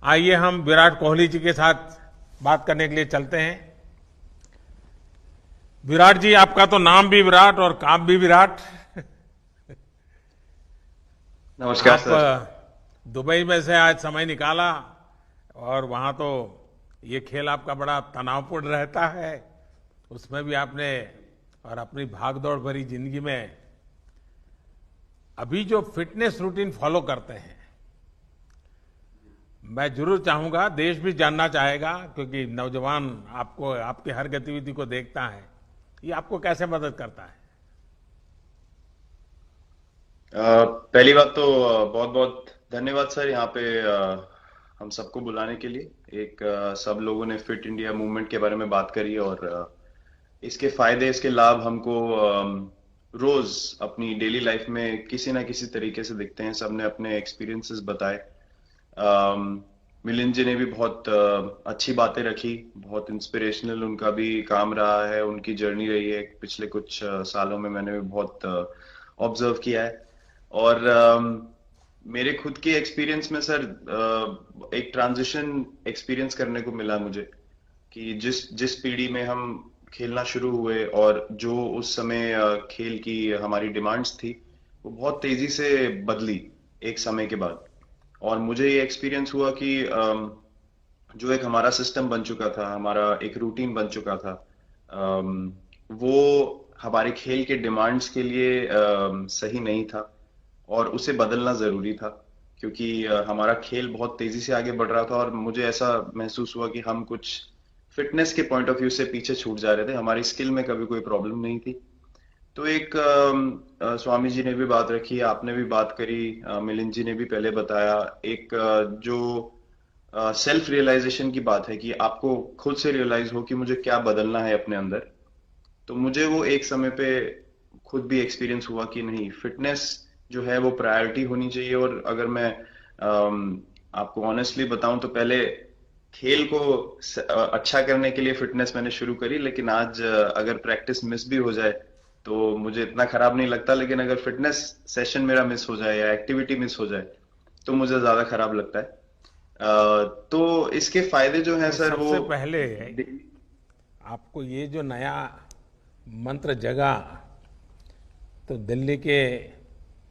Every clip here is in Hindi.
आइए हम विराट कोहली जी के साथ बात करने के लिए चलते हैं। विराट जी, आपका तो नाम भी विराट और काम भी विराट। नमस्कार आप सर। दुबई में से आज समय निकाला और वहां तो ये खेल आपका बड़ा तनावपूर्ण रहता है। उसमें भी आपने और अपनी भागदौड़ भरी जिंदगी में अभी जो फिटनेस रूटीन फॉलो करते हैं, मैं जरूर चाहूंगा, देश भी जानना चाहेगा, क्योंकि नौजवान आपको आपकी हर गतिविधि को देखता है, ये आपको कैसे मदद करता है। पहली बात तो बहुत बहुत धन्यवाद सर यहाँ पे हम सबको बुलाने के लिए। एक सब लोगों ने फिट इंडिया मूवमेंट के बारे में बात करी और इसके फायदे इसके लाभ हमको रोज अपनी डेली लाइफ में किसी ना किसी तरीके से दिखते हैं। सबने अपने एक्सपीरियंसेस बताए। मिलिंद जी ने भी बहुत अच्छी बातें रखी। बहुत इंस्पिरेशनल उनका भी काम रहा है, उनकी जर्नी रही है पिछले कुछ सालों में। मैंने भी बहुत ऑब्जर्व किया है। और मेरे खुद के एक्सपीरियंस में सर एक ट्रांजिशन एक्सपीरियंस करने को मिला मुझे कि जिस जिस पीढ़ी में हम खेलना शुरू हुए और जो उस समय खेल की हमारी डिमांड्स थी, वो बहुत तेजी से बदली एक समय के बाद। और मुझे ये एक्सपीरियंस हुआ कि जो एक हमारा सिस्टम बन चुका था, हमारा एक रूटीन बन चुका था, वो हमारे खेल के डिमांड्स के लिए सही नहीं था और उसे बदलना जरूरी था। क्योंकि हमारा खेल बहुत तेजी से आगे बढ़ रहा था और मुझे ऐसा महसूस हुआ कि हम कुछ फिटनेस के पॉइंट ऑफ व्यू से पीछे छूट जा रहे थे। हमारी स्किल में कभी कोई प्रॉब्लम नहीं थी। तो एक स्वामी जी ने भी बात रखी, आपने भी बात करी, मिलिंद जी ने भी पहले बताया। एक जो सेल्फ रियलाइजेशन की बात है कि आपको खुद से रियलाइज हो कि मुझे क्या बदलना है अपने अंदर। तो मुझे वो एक समय पे खुद भी एक्सपीरियंस हुआ कि नहीं, फिटनेस जो है वो प्रायोरिटी होनी चाहिए। और अगर मैं आपको ऑनेस्टली बताऊं तो पहले खेल को अच्छा करने के लिए फिटनेस मैंने शुरू करी, लेकिन आज अगर प्रैक्टिस मिस भी हो जाए तो मुझे इतना खराब नहीं लगता। लेकिन अगर फिटनेस सेशन मेरा मिस हो जाए या एक्टिविटी मिस हो जाए तो मुझे ज्यादा खराब लगता है। तो इसके फायदे जो हैं तो सर वो सबसे पहले आपको ये जो नया मंत्र जगा, तो दिल्ली के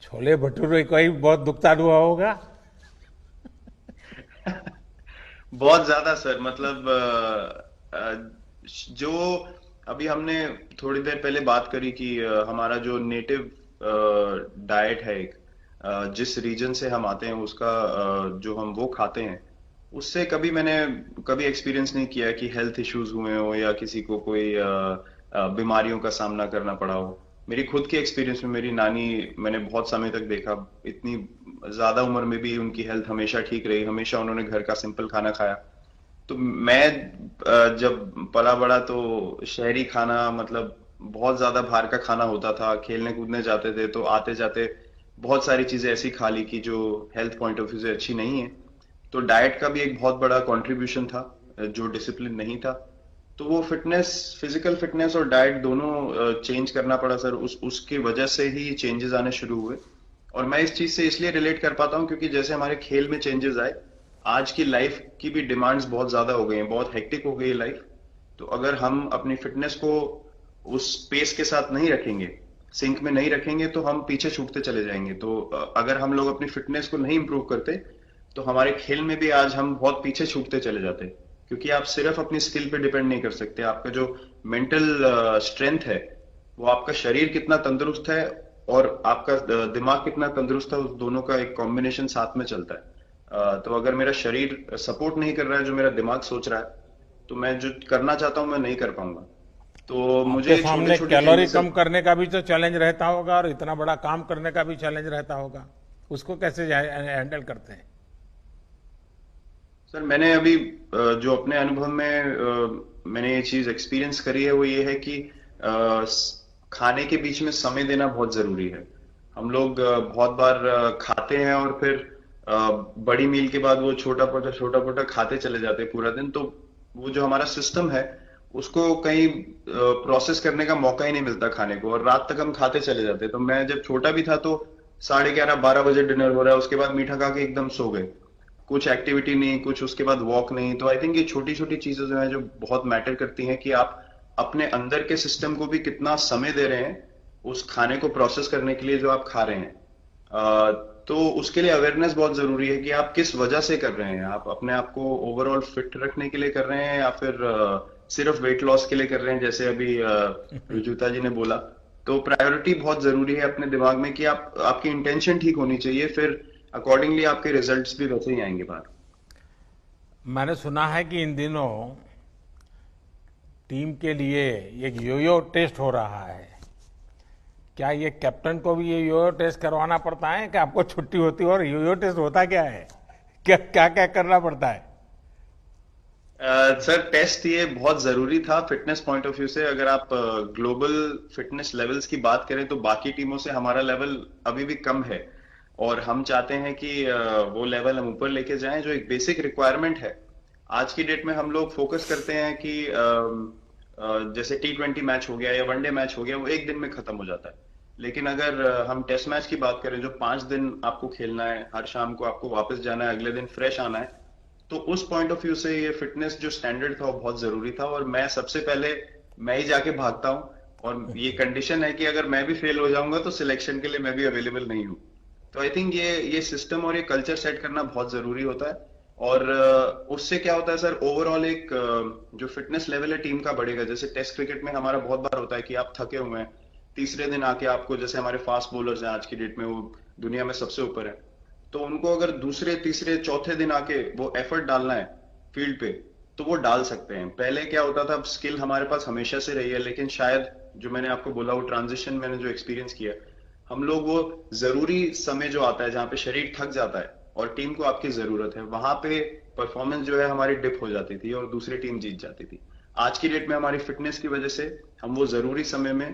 छोले भटूरे का ही बहुत दुखता हुआ होगा। बहुत ज्यादा सर। मतलब जो अभी हमने थोड़ी देर पहले बात करी कि हमारा जो नेटिव डाइट है, एक जिस रीजन से हम आते हैं उसका जो हम वो खाते हैं, उससे कभी मैंने कभी एक्सपीरियंस नहीं किया कि हेल्थ इश्यूज हुए हो या किसी को कोई बीमारियों का सामना करना पड़ा हो। मेरी खुद के एक्सपीरियंस में मेरी नानी, मैंने बहुत समय तक देखा, इतनी ज्यादा उम्र में भी उनकी हेल्थ हमेशा ठीक रही। हमेशा उन्होंने घर का सिंपल खाना खाया। तो मैं जब पला बड़ा तो शहरी खाना, मतलब बहुत ज्यादा बाहर का खाना होता था। खेलने कूदने जाते थे तो आते जाते बहुत सारी चीजें ऐसी खा ली कि जो हेल्थ पॉइंट ऑफ व्यू से अच्छी नहीं है। तो डाइट का भी एक बहुत बड़ा कंट्रीब्यूशन था, जो डिसिप्लिन नहीं था। तो वो फिटनेस, फिजिकल फिटनेस और डाइट दोनों चेंज करना पड़ा सर। उस उसकी वजह से ही चेंजेस आने शुरू हुए। और मैं इस चीज से इसलिए रिलेट कर पाता हूँ क्योंकि जैसे हमारे खेल में चेंजेस आए, आज की लाइफ की भी डिमांड्स बहुत ज्यादा हो गई हैं, बहुत हेक्टिक हो गई है लाइफ। तो अगर हम अपनी फिटनेस को उस पेस के साथ नहीं रखेंगे, सिंक में नहीं रखेंगे, तो हम पीछे छूटते चले जाएंगे। तो अगर हम लोग अपनी फिटनेस को नहीं इंप्रूव करते तो हमारे खेल में भी आज हम बहुत पीछे छूटते चले जाते। क्योंकि आप सिर्फ अपनी स्किल पे डिपेंड नहीं कर सकते। आपका जो मेंटल स्ट्रेंथ है, वो आपका शरीर कितना तंदुरुस्त है और आपका दिमाग कितना तंदुरुस्त है, उस दोनों का एक कॉम्बिनेशन साथ में चलता है। तो अगर मेरा शरीर सपोर्ट नहीं कर रहा है जो मेरा दिमाग सोच रहा है, तो मैं जो करना चाहता हूं मैं नहीं कर पाऊंगा। तो मुझे आपके ये छोटे सामने छोटे कैलोरी चेंजेस। कम करने का भी तो चैलेंज रहता होगा और इतना बड़ा काम करने का भी चैलेंज रहता होगा। उसको कैसे हैंडल करते हैं। सर मैंने अभी जो अपने अनुभव में मैंने ये चीज एक्सपीरियंस करी है वो ये है कि खाने के बीच में समय देना बहुत जरूरी है। हम लोग बहुत बार खाते हैं और फिर बड़ी मील के बाद वो छोटा पोटा खाते चले जाते हैं पूरा दिन। तो वो जो हमारा सिस्टम है, उसको कहीं प्रोसेस करने का मौका ही नहीं मिलता खाने को, और रात तक हम खाते चले जाते हैं। तो मैं जब छोटा भी था तो 11:30 12 बजे डिनर हो रहा है, उसके बाद मीठा खा के एकदम सो गए। कुछ एक्टिविटी नहीं, कुछ उसके बाद वॉक नहीं। तो आई थिंक ये छोटी छोटी चीजें जो है जो बहुत मैटर करती हैं कि आप अपने अंदर के सिस्टम को भी कितना समय दे रहे हैं उस खाने को प्रोसेस करने के लिए जो आप खा रहे हैं। तो उसके लिए अवेयरनेस बहुत जरूरी है कि आप किस वजह से कर रहे हैं। आप अपने आप को ओवरऑल फिट रखने के लिए कर रहे हैं या फिर सिर्फ वेट लॉस के लिए कर रहे हैं, जैसे अभी रुजुता जी ने बोला। तो प्रायोरिटी बहुत जरूरी है अपने दिमाग में कि आपकी इंटेंशन ठीक होनी चाहिए, फिर अकॉर्डिंगली आपके रिजल्ट्स भी वैसे ही आएंगे बाहर। मैंने सुना है कि इन दिनों टीम के लिए एक योयो टेस्ट हो रहा है। क्या ये कैप्टन को भी ये योयो टेस्ट करवाना पड़ता है कि आपको छुट्टी होती है? और योयो टेस्ट होता क्या है, क्या क्या क्या करना पड़ता है? सर टेस्ट ये बहुत जरूरी था फिटनेस पॉइंट ऑफ व्यू से। अगर आप ग्लोबल फिटनेस लेवल्स की बात करें तो बाकी टीमों से हमारा लेवल अभी भी कम है, और हम चाहते हैं कि वो लेवल हम ऊपर लेके जाएं। जो एक बेसिक रिक्वायरमेंट है आज की डेट में, हम लोग फोकस करते हैं कि जैसे T20 मैच हो गया या वनडे मैच हो गया, वो एक दिन में खत्म हो जाता है। लेकिन अगर हम टेस्ट मैच की बात करें जो 5 दिन आपको खेलना है, हर शाम को आपको वापस जाना है, अगले दिन फ्रेश आना है, तो उस पॉइंट ऑफ व्यू से ये फिटनेस जो स्टैंडर्ड था वो बहुत जरूरी था। और मैं सबसे पहले मैं ही जाके भागता हूँ, और ये कंडीशन है कि अगर मैं भी फेल हो जाऊंगा तो सिलेक्शन के लिए मैं भी अवेलेबल नहीं हूँ। तो आई थिंक ये सिस्टम और ये कल्चर सेट करना बहुत जरूरी होता है। और उससे क्या होता है सर, ओवरऑल एक जो फिटनेस लेवल है टीम का बढ़ेगा। जैसे टेस्ट क्रिकेट में हमारा बहुत बार होता है कि आप थके हुए हैं, तीसरे दिन आके आपको, जैसे हमारे फास्ट बॉलर्स हैं आज की डेट में, वो दुनिया में सबसे ऊपर है, तो उनको अगर दूसरे तीसरे चौथे दिन आके वो एफर्ट डालना है फील्ड पे, तो वो डाल सकते हैं। पहले क्या होता था, स्किल हमारे पास हमेशा से रही है, लेकिन शायद जो मैंने आपको बोला वो ट्रांजिशन मैंने जो एक्सपीरियंस किया, हम लोग वो जरूरी समय जो आता है जहां पे शरीर थक जाता है और टीम को आपकी जरूरत है, वहां पे परफॉर्मेंस जो है हमारी डिप हो जाती थी और दूसरी टीम जीत जाती थी। आज की डेट में हमारी फिटनेस की वजह से हम वो जरूरी समय में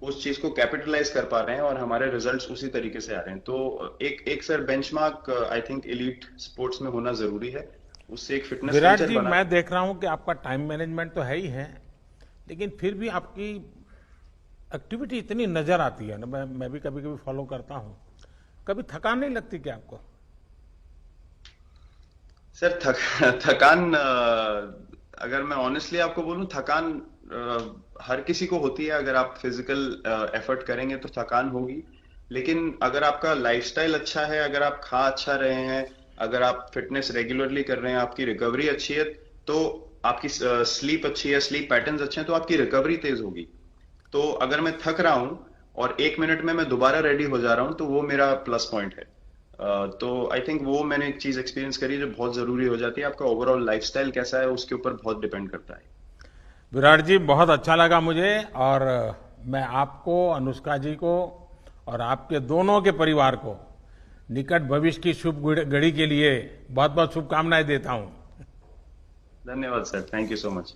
उस चीज को कैपिटलाइज कर पा रहे हैं और हमारे रिजल्ट्स उसी तरीके से आ रहे हैं। तो एक एक sir benchmark I think elite sports में होना जरूरी है, उससे एक फिटनेस विराट कल्चर जी, बना। मैं देख रहा हूं कि आपका टाइम मैनेजमेंट तो है ही है, लेकिन फिर भी आपकी एक्टिविटी इतनी नजर आती है ना, मैं भी कभी कभी फॉलो करता हूं। कभी थकान नहीं लगती क्या आपको? सर थकान अगर मैं ऑनेस्टली आपको बोलूं, थकान हर किसी को होती है। अगर आप फिजिकल एफर्ट करेंगे तो थकान होगी, लेकिन अगर आपका लाइफस्टाइल अच्छा है, अगर आप खा अच्छा रहे हैं, अगर आप फिटनेस रेगुलरली कर रहे हैं, आपकी रिकवरी अच्छी है, तो आपकी स्लीप अच्छी है, स्लीप पैटर्न्स अच्छे हैं, तो आपकी रिकवरी तेज होगी। तो अगर मैं थक रहा हूं और 1 मिनट में मैं दोबारा रेडी हो जा रहा हूं, तो वो मेरा प्लस पॉइंट है। तो आई थिंक वो मैंने एक चीज एक्सपीरियंस करी जो बहुत जरूरी हो जाती है। आपका ओवरऑल लाइफस्टाइल कैसा है उसके ऊपर बहुत डिपेंड करता है। विराट जी, बहुत अच्छा लगा मुझे, और मैं आपको, अनुष्का जी को और आपके दोनों के परिवार को निकट भविष्य की शुभ घड़ी के लिए बहुत बहुत शुभकामनाएं देता हूं। धन्यवाद sir, thank you so much.